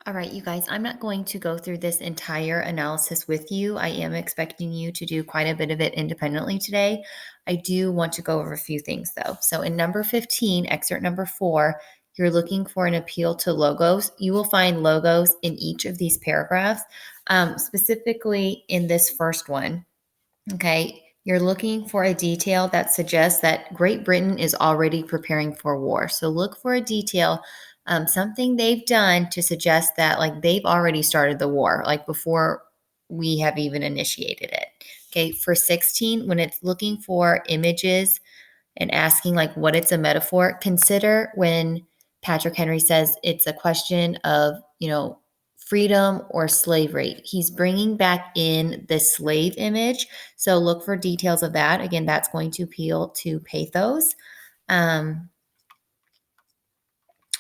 All right, you guys, I'm not going to go through this entire analysis with you. I am expecting you to do quite a bit of it independently today. I do want to go over a few things though. So in number 15, excerpt number 4, you're looking for an appeal to logos. You will find logos in each of these paragraphs, specifically in this first one. Okay. You're looking for a detail that suggests that Great Britain is already preparing for war. So look for a detail, something they've done to suggest that like they've already started the war, like before we have even initiated it. Okay. For 16, when it's looking for images and asking like what it's a metaphor, consider when Patrick Henry says it's a question of, freedom or slavery. He's bringing back in the slave image. So look for details of that. Again, that's going to appeal to pathos. Um,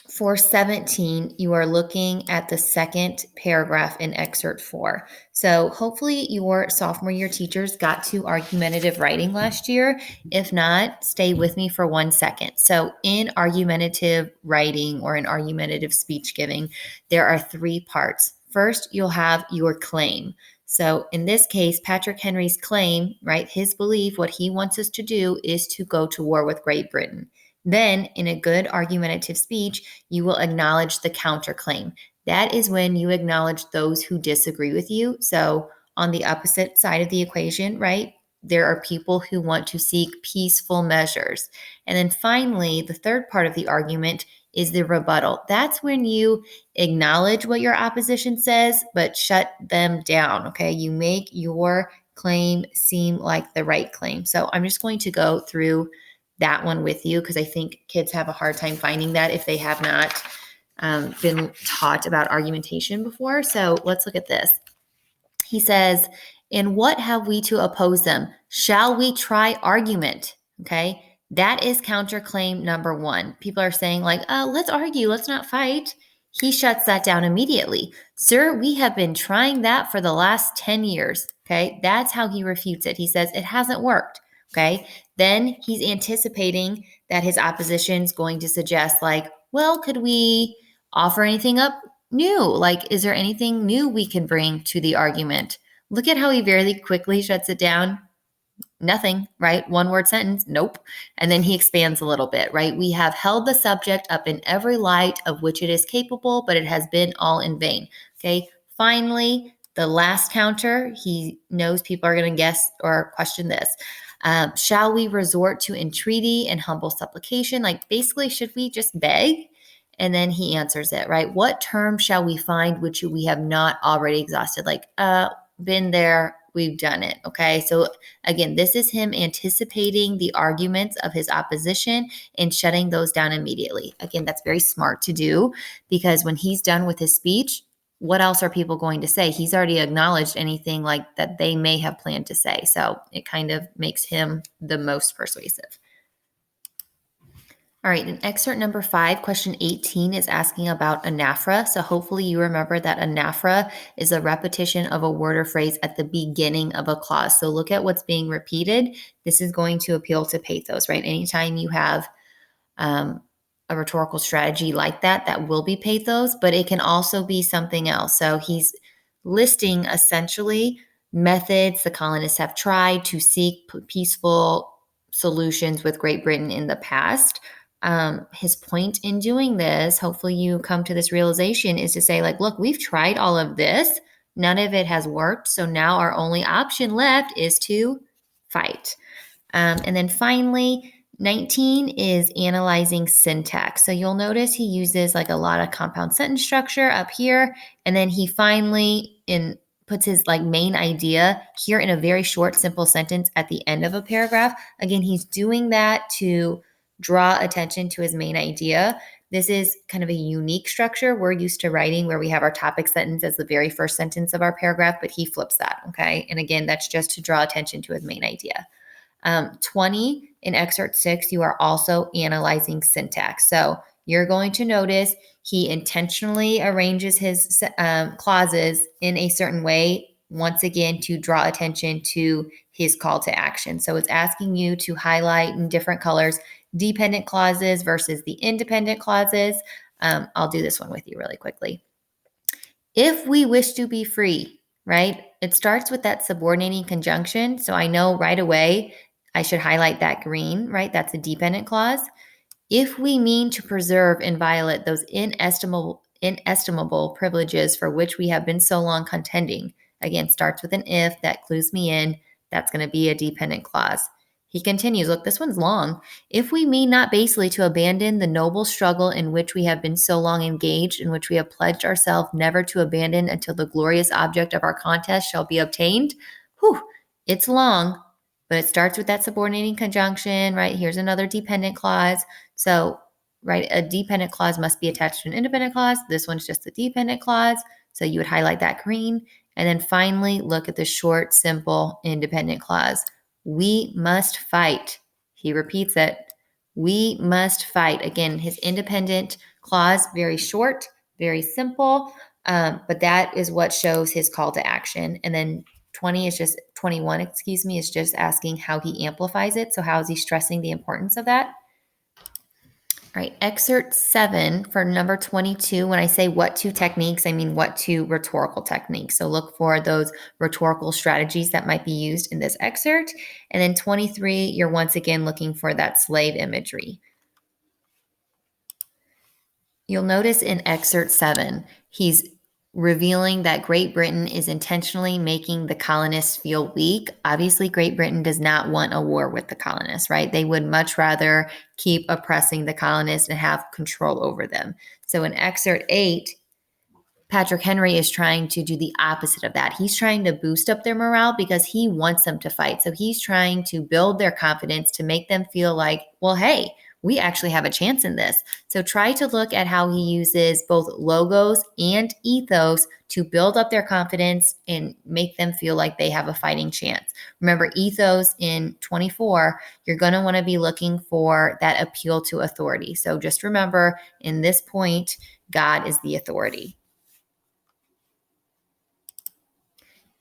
for 17, you are looking at the second paragraph in excerpt 4. So hopefully your sophomore year teachers got to argumentative writing last year. If not, stay with me for 1 second. So in argumentative writing or in argumentative speech giving, there are 3 parts. First, you'll have your claim. So in this case, Patrick Henry's claim, right, his belief, what he wants us to do is to go to war with Great Britain. Then, in a good argumentative speech, you will acknowledge the counterclaim. That is when you acknowledge those who disagree with you. So, on the opposite side of the equation, right, there are people who want to seek peaceful measures. And then finally, the third part of the argument is the rebuttal. That's when you acknowledge what your opposition says, but shut them down. Okay. You make your claim seem like the right claim. So, I'm just going to go through that one with you because I think kids have a hard time finding that if they have not been taught about argumentation before. So let's look at this. He says, "In what have we to oppose them? Shall we try argument?" Okay. That is counterclaim number 1. People are saying, like, let's argue, let's not fight. He shuts that down immediately. "Sir, we have been trying that for the last 10 years. Okay. That's how he refutes it. He says, it hasn't worked. Okay. Then he's anticipating that his opposition is going to suggest, like, well, could we offer anything up new? Like, is there anything new we can bring to the argument? Look at how he very quickly shuts it down. Nothing, right? One word sentence, nope. And then he expands a little bit, right? "We have held the subject up in every light of which it is capable, but it has been all in vain." Okay. Finally, the last counter, he knows people are going to guess or question this. "Shall we resort to entreaty and humble supplication?" Like, basically, should we just beg? And then he answers it, right? "What term shall we find which we have not already exhausted?" Like, been there, we've done it. Okay. So again, this is him anticipating the arguments of his opposition and shutting those down immediately. Again, that's very smart to do because when he's done with his speech, what else are people going to say? He's already acknowledged anything like that they may have planned to say. So it kind of makes him the most persuasive. All right, in excerpt number 5, question 18 is asking about anaphora. So hopefully you remember that anaphora is a repetition of a word or phrase at the beginning of a clause. So look at what's being repeated. This is going to appeal to pathos, right? Anytime you have a rhetorical strategy like that, that will be pathos, but it can also be something else. So he's listing essentially methods the colonists have tried to seek peaceful solutions with Great Britain in the past. His point in doing this, hopefully you come to this realization, is to say, like, look, we've tried all of this. None of it has worked. So now our only option left is to fight. And then finally, 19 is analyzing syntax. So you'll notice he uses like a lot of compound sentence structure up here. And then he finally puts his like main idea here in a very short, simple sentence at the end of a paragraph. Again, he's doing that to draw attention to his main idea. This is kind of a unique structure. We're used to writing where we have our topic sentence as the very first sentence of our paragraph, but he flips that. Okay. And again, that's just to draw attention to his main idea. 20 in excerpt 6, you are also analyzing syntax. So you're going to notice he intentionally arranges his clauses in a certain way, once again, to draw attention to his call to action. So it's asking you to highlight in different colors dependent clauses versus the independent clauses. I'll do this one with you really quickly. If we wish to be free, right? It starts with that subordinating conjunction. So I know right away I should highlight that green, right? That's a dependent clause. If we mean to preserve inviolate those inestimable privileges for which we have been so long contending, again, starts with an if, that clues me in, that's going to be a dependent clause. He continues, look, this one's long. If we mean not basely to abandon the noble struggle in which we have been so long engaged, in which we have pledged ourselves never to abandon until the glorious object of our contest shall be obtained, whew, it's long, but it starts with that subordinating conjunction, right? Here's another dependent clause. So, right, a dependent clause must be attached to an independent clause. This one's just a dependent clause. So you would highlight that green. And then finally, look at the short, simple, independent clause. We must fight. He repeats it. We must fight. Again, his independent clause, very short, very simple, but that is what shows his call to action. And then 21, is just asking how he amplifies it. So how is he stressing the importance of that? All right, excerpt 7 for number 22. When I say what to techniques, I mean what to rhetorical techniques. So look for those rhetorical strategies that might be used in this excerpt. And then 23, you're once again looking for that slave imagery. You'll notice in excerpt 7, he's revealing that Great Britain is intentionally making the colonists feel weak. Obviously, Great Britain does not want a war with the colonists, right? They would much rather keep oppressing the colonists and have control over them. So in excerpt 8, Patrick Henry is trying to do the opposite of that. He's trying to boost up their morale because he wants them to fight. So he's trying to build their confidence to make them feel like, well, hey, we actually have a chance in this. So try to look at how he uses both logos and ethos to build up their confidence and make them feel like they have a fighting chance. Remember, ethos in 24, you're going to want to be looking for that appeal to authority. So just remember, in this point, God is the authority.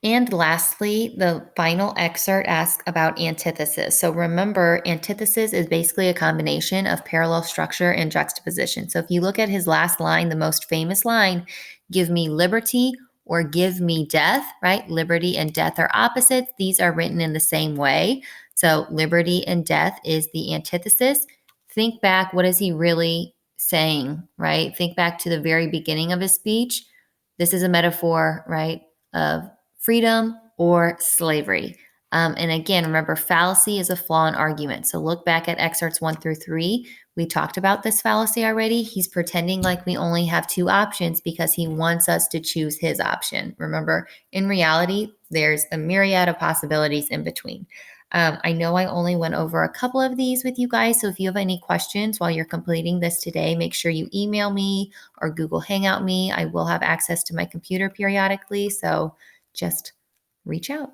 And lastly, the final excerpt asks about antithesis. So remember, antithesis is basically a combination of parallel structure and juxtaposition. So if you look at his last line, the most famous line, give me liberty or give me death, right? Liberty and death are opposites. These are written in the same way. So liberty and death is the antithesis. Think back, what is he really saying, right? Think back to the very beginning of his speech. This is a metaphor, right, of freedom or slavery. And again, remember, fallacy is a flaw in argument. So look back at excerpts 1 through 3. We talked about this fallacy already. He's pretending like we only have two options because he wants us to choose his option. Remember, in reality, there's a myriad of possibilities in between. I know I only went over a couple of these with you guys. So if you have any questions while you're completing this today, make sure you email me or Google Hangout me. I will have access to my computer periodically. So just reach out.